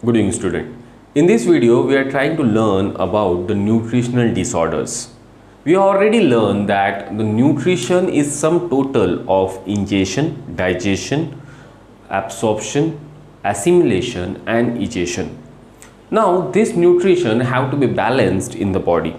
Good evening, student. In this video, we are trying to learn about the nutritional disorders. We already learned that the nutrition is sum total of ingestion, digestion, absorption, assimilation and egestion. Now, this nutrition have to be balanced in the body.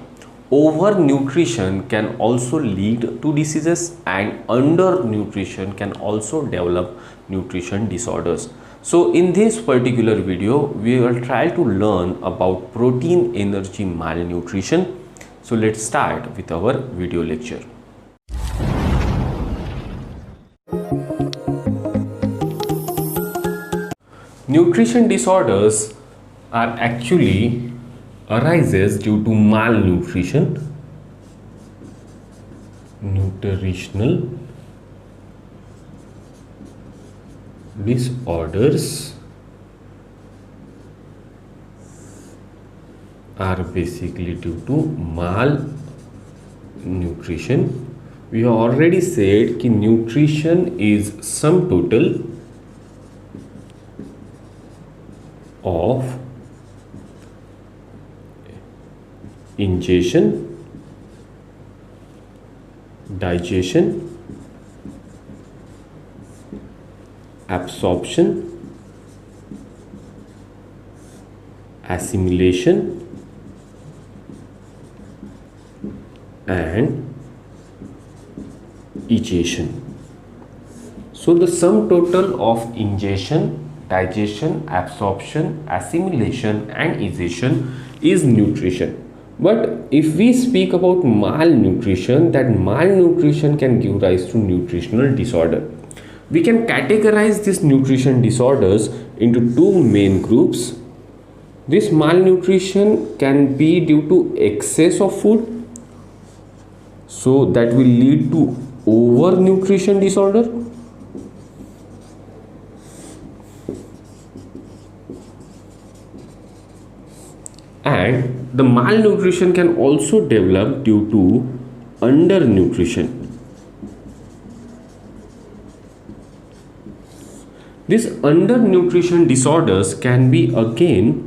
Overnutrition can also lead to diseases, and undernutrition can also develop nutrition disorders. So in this particular video, we will try to learn about protein energy malnutrition. So let's start with our video lecture. Nutrition disorders are actually arises due to malnutrition, nutritional disorders are basically due to malnutrition. We have already said that nutrition is sum total of ingestion, digestion, absorption, assimilation and egestion. So the sum total of ingestion, digestion, absorption, assimilation and egestion is nutrition. But if we speak about malnutrition, that malnutrition can give rise to nutritional disorder. We can categorize these nutrition disorders into two main groups. This malnutrition can be due to excess of food, so that will lead to overnutrition disorder. And the malnutrition can also develop due to undernutrition. These undernutrition disorders can be again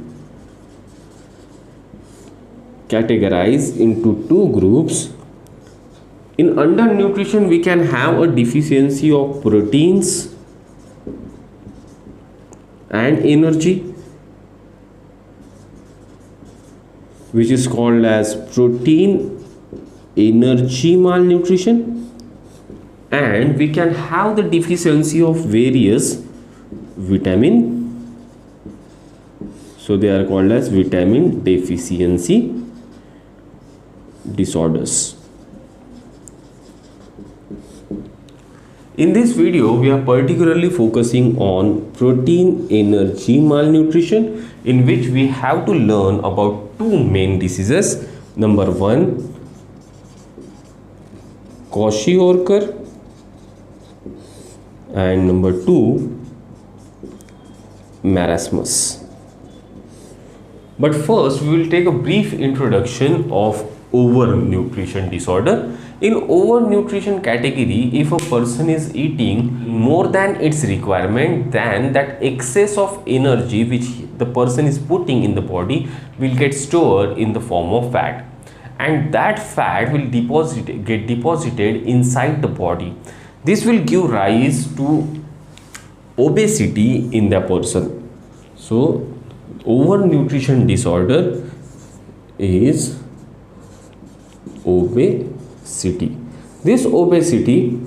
categorized into two groups. In undernutrition, we can have a deficiency of proteins and energy, which is called as protein energy malnutrition, and we can have the deficiency of various vitamin, so they are called as vitamin deficiency disorders. In this video, we are particularly focusing on protein energy malnutrition, in which we have to learn about two main diseases. Number one, Kwashiorkor, and number two, marasmus. But first, we will take a brief introduction of overnutrition disorder. In overnutrition category, if a person is eating more than its requirement, then that excess of energy which the person is putting in the body will get stored in the form of fat, and that fat will get deposited inside the body. This will give rise to obesity in the person. So overnutrition disorder is obesity. This obesity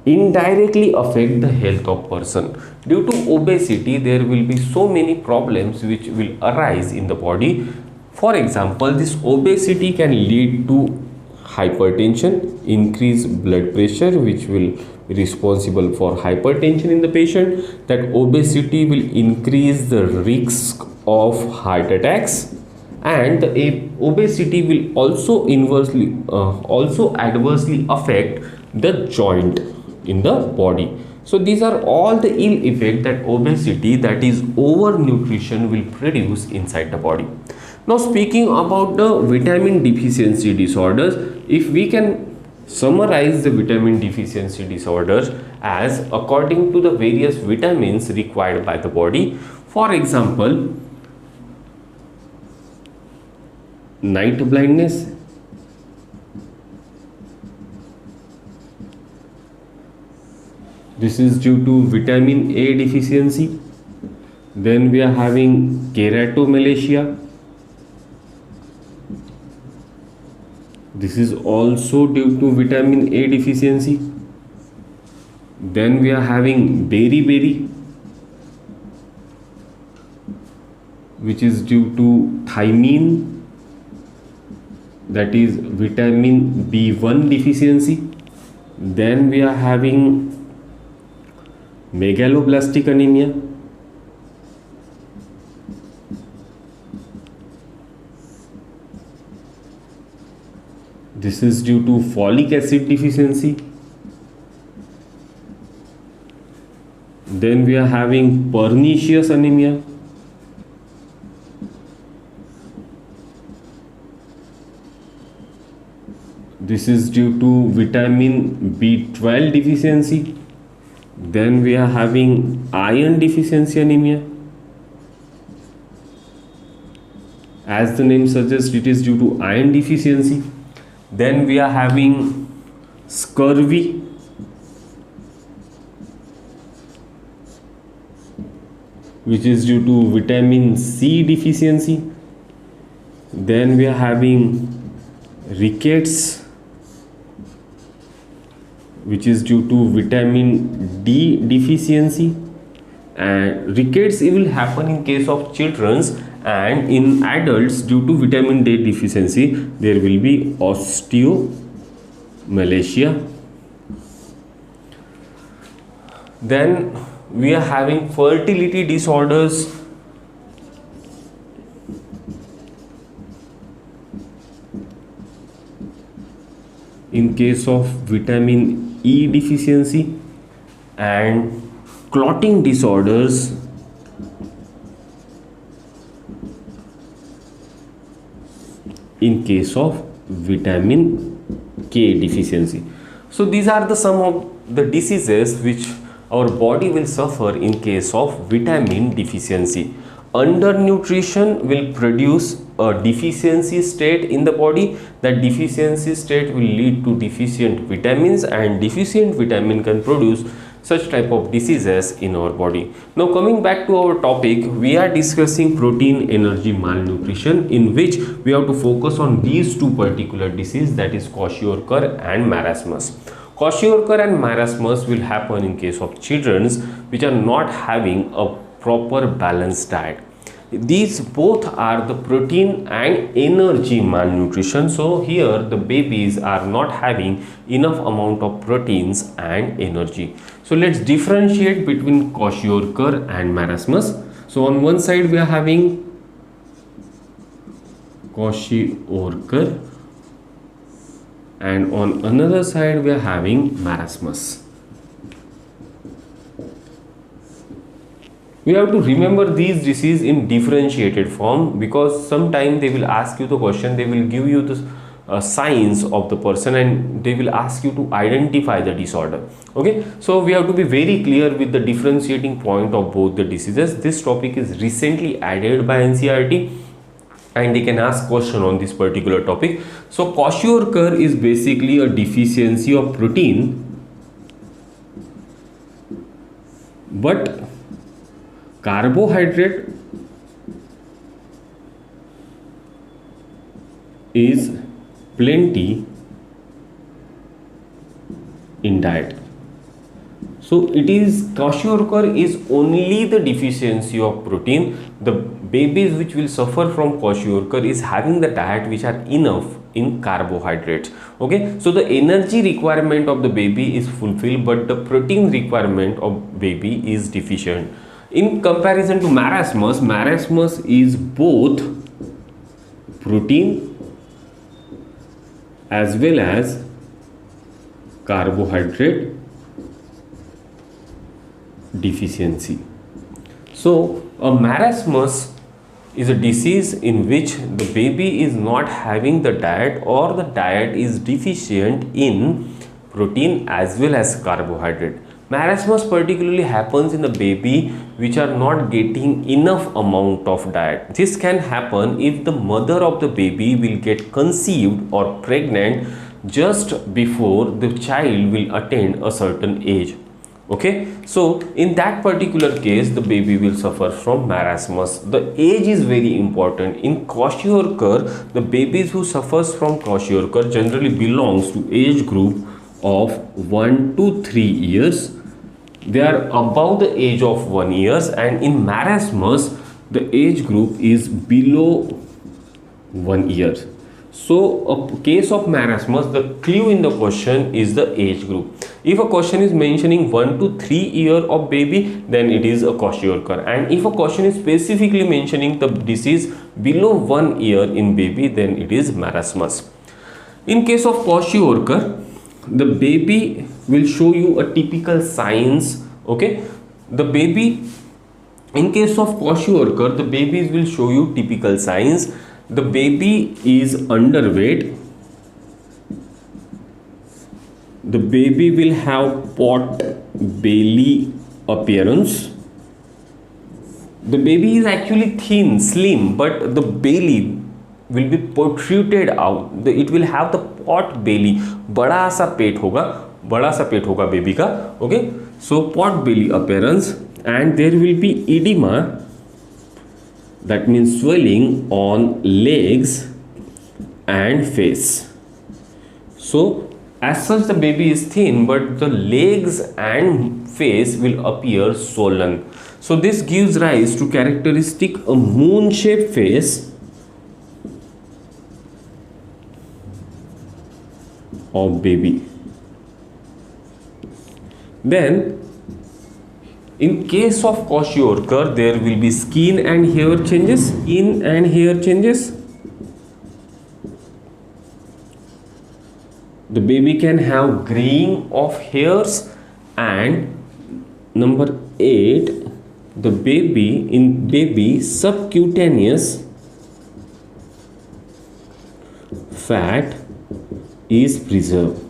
indirectly affect the health of person. Due to obesity, there will be so many problems which will arise in the body. For example, this obesity can lead to hypertension, increased blood pressure, which will be responsible for hypertension in the patient. That obesity will increase the risk of heart attacks, and the obesity will also adversely affect the joint in the body. So these are all the ill effects that obesity, that is overnutrition, will produce inside the body. Now speaking about the vitamin deficiency disorders, if we can summarize the vitamin deficiency disorders as according to the various vitamins required by the body. For example, night blindness. This is due to vitamin A deficiency. Then we are having keratomalacia. This is also due to vitamin A deficiency. Then we are having beriberi, which is due to thiamine, that is vitamin B1 deficiency. Then we are having megaloblastic anemia. This is due to folic acid deficiency. Then we are having pernicious anemia. This is due to vitamin B12 deficiency. Then we are having iron deficiency anemia. As the name suggests, it is due to iron deficiency. Then we are having scurvy. Which is due to vitamin C deficiency. Then we are having rickets, which is due to vitamin D deficiency. And rickets it will happen in case of children, and in adults due to vitamin D deficiency there will be osteomalacia. Then we are having fertility disorders. In case of vitamin E deficiency, and clotting disorders in case of vitamin K deficiency. So these are the some of the diseases which our body will suffer in case of vitamin deficiency. Undernutrition will produce a deficiency state in the body. That deficiency state will lead to deficient vitamins, and deficient vitamin can produce such type of diseases in our body. Now coming back to our topic, we are discussing protein energy malnutrition, in which we have to focus on these two particular diseases, that is kwashiorkor and marasmus. Kwashiorkor and marasmus will happen in case of children which are not having a proper balanced diet. These both are the protein and energy malnutrition. So here the babies are not having enough amount of proteins and energy. So let's differentiate between kwashiorkor and marasmus. So on one side we are having kwashiorkor, and on another side we are having marasmus. We have to remember these diseases in differentiated form, because sometime they will ask you the question, they will give you the signs of the person and they will ask you to identify the disorder. Okay, so we have to be very clear with the differentiating point of both the diseases. This topic is recently added by NCERT and they can ask question on this particular topic. So kwashiorkor is basically a deficiency of protein, but carbohydrate is plenty in diet. So it is kwashiorkor is only the deficiency of protein. The babies which will suffer from kwashiorkor is having the diet which are enough in carbohydrates. Okay, so the energy requirement of the baby is fulfilled, but the protein requirement of baby is deficient. In comparison to marasmus, marasmus is both protein as well as carbohydrate deficiency. So a marasmus is a disease in which the baby is not having the diet, or the diet is deficient in protein as well as carbohydrate. Marasmus particularly happens in the baby which are not getting enough amount of diet. This can happen if the mother of the baby will get conceived or pregnant just before the child will attain a certain age. Okay, so in that particular case the baby will suffer from marasmus. The age is very important. In kwashiorkor, the babies who suffers from kwashiorkor generally belongs to age group of 1 to 3 years. They are above the age of 1 years, and in marasmus the age group is below 1 year. So a case of marasmus, the clue in the question is the age group. If a question is mentioning 1 to 3 year of baby, then it is a kwashiorkor, and if a question is specifically mentioning the disease below 1 year in baby, then it is marasmus. In case of kwashiorkor, the baby will show you a typical signs. Okay, the baby, in case of kwashiorkor, the babies will show you typical signs. The baby is underweight. The baby will have pot belly appearance. The baby is actually thin, slim, but the belly will be protruded out. It will have the pot belly. बड़ा सा पेट होगा baby का. Okay, so pot belly appearance, and there will be edema, that means swelling on legs and face. So as such the baby is thin, but the legs and face will appear swollen. So this gives rise to characteristic a moon shaped face of baby. Then in case of kwashiorkor, there will be skin and hair changes. The baby can have graying of hairs, and number 8, the baby subcutaneous fat is preserved.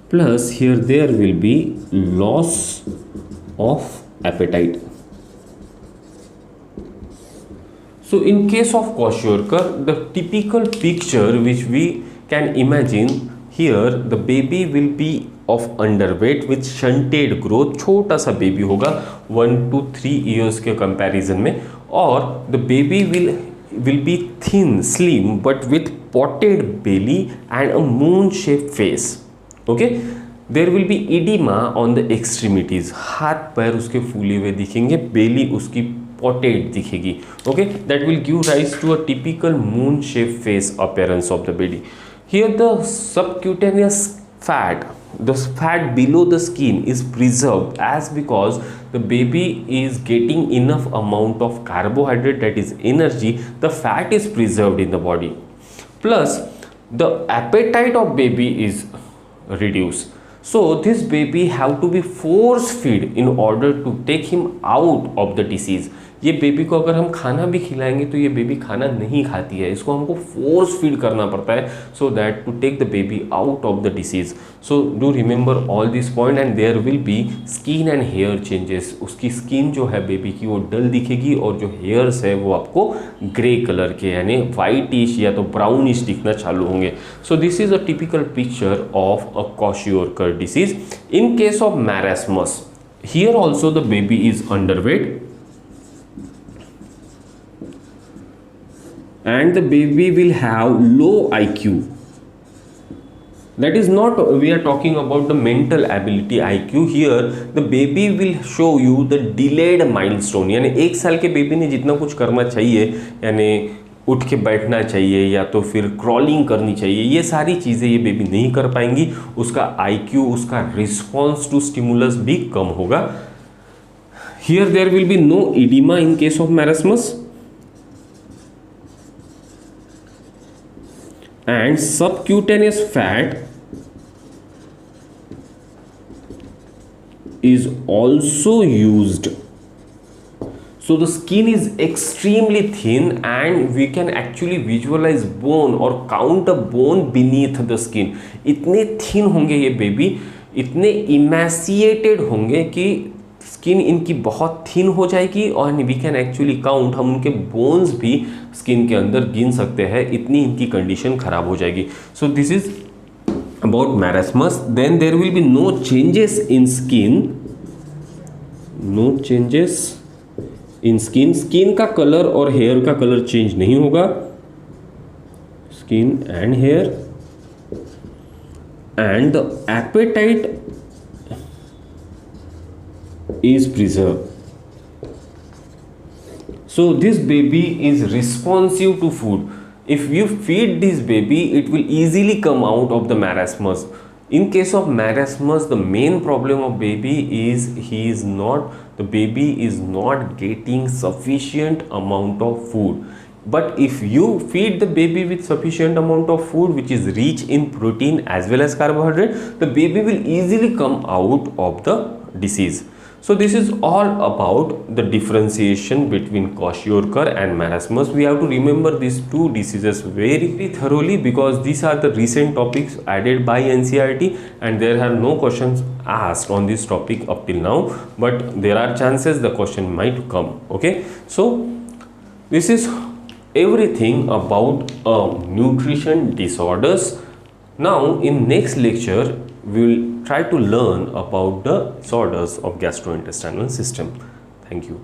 Plus here there will be loss of appetite. So in case of kwashiorkor, the typical picture which we can imagine here, the baby will be of underweight with shunted growth. छोटा सा baby होगा 1 to 3 years के comparison में, और the baby will be thin, slim, but with potted belly and a moon shaped face. Okay, there will be edema on the extremities. हाथ पैर उसके फूले हुए दिखेंगे, बेली उसकी potted दिखेगी. Okay, that will give rise to a typical moon shaped face appearance of the baby. Here the subcutaneous fat, the fat below the skin is preserved, as because the baby is getting enough amount of carbohydrate, that is energy. The fat is preserved in the body. Plus the appetite of baby is reduced. So this baby have to be force fed in order to take him out of the disease. ये baby को अगर हम खाना भी खिलाएंगे तो ये baby खाना नहीं खाती है, इसको हमको फोर्स फीड करना पड़ता है, so that to take the baby out of the disease. So do remember all this point, and there will be skin and hair changes. उसकी स्किन जो है बेबी की वो डल दिखेगी, और जो हेयर्स है वो आपको ग्रे कलर के यानी वाइटिश या तो ब्राउनिश दिखना चालू होंगे. सो this is a typical picture of a kwashiorkor disease. In case of marasmus, here also the baby is underweight, and the baby will have low IQ. That is not, we are talking about the mental ability IQ. Here the baby will show you the delayed milestone. यानी 1 साल के baby ने जितना कुछ करना चाहिए, यानी उठ के बैठना चाहिए या तो फिर क्रॉलिंग करनी चाहिए, ये सारी चीज़ें ये बेबी नहीं कर पाएंगी. उसका IQ, उसका रिस्पॉन्स टू स्टिमुलस भी कम होगा. Here there will be no edema in case of marasmus, and subcutaneous fat is also used. So the skin is extremely thin, and we can actually visualize bone or count a bone beneath the skin. इतने thin होंगे ये baby इतने emaciated होंगे कि skin इनकी बहुत thin हो जाएगी और वी कैन एक्चुअली काउंट, हम उनके बोन्स भी स्किन के अंदर गिन सकते हैं, इतनी इनकी कंडीशन खराब हो जाएगी. So this is about marasmus. Then there will be no changes in skin, no changes in skin. Skin का कलर और हेयर का कलर चेंज नहीं होगा, skin and hair. And the appetite is preserved. So this baby is responsive to food. If you feed this baby, it will easily come out of the marasmus. In case of marasmus, the main problem of baby is the baby is not getting sufficient amount of food. But if you feed the baby with sufficient amount of food which is rich in protein as well as carbohydrate, the baby will easily come out of the disease. So this is all about the differentiation between kwashiorkor and marasmus. We have to remember these two diseases very thoroughly because these are the recent topics added by NCERT and there are no questions asked on this topic up till now, but there are chances the question might come. Okay, so this is everything about nutrition disorders. Now in next lecture we will try to learn about the disorders of gastrointestinal system. Thank you.